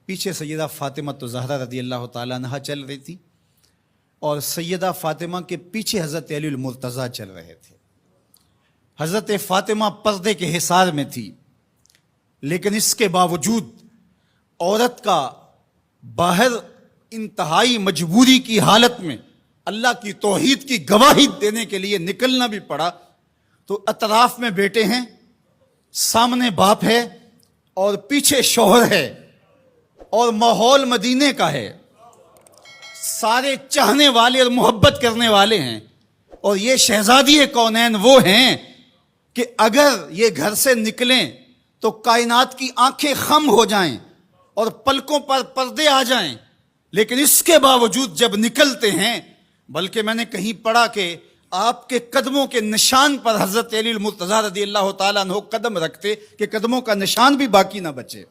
پیچھے سیدہ فاطمہ تو زہرا رضی اللہ تعالیٰ عنہ چل رہی تھی اور سیدہ فاطمہ کے پیچھے حضرت علی المرتضیٰ چل رہے تھے۔ حضرت فاطمہ پردے کے حصار میں تھی، لیکن اس کے باوجود عورت کا باہر انتہائی مجبوری کی حالت میں اللہ کی توحید کی گواہی دینے کے لیے نکلنا بھی پڑا۔ تو اطراف میں بیٹے ہیں، سامنے باپ ہے اور پیچھے شوہر ہے اور ماحول مدینے کا ہے، سارے چاہنے والے اور محبت کرنے والے ہیں، اور یہ شہزادی کونین وہ ہیں کہ اگر یہ گھر سے نکلیں تو کائنات کی آنکھیں خم ہو جائیں اور پلکوں پر پردے آ جائیں، لیکن اس کے باوجود جب نکلتے ہیں، بلکہ میں نے کہیں پڑھا کہ آپ کے قدموں کے نشان پر حضرت علی المرتضیٰ رضی اللہ تعالیٰ عنہ قدم رکھتے کہ قدموں کا نشان بھی باقی نہ بچے۔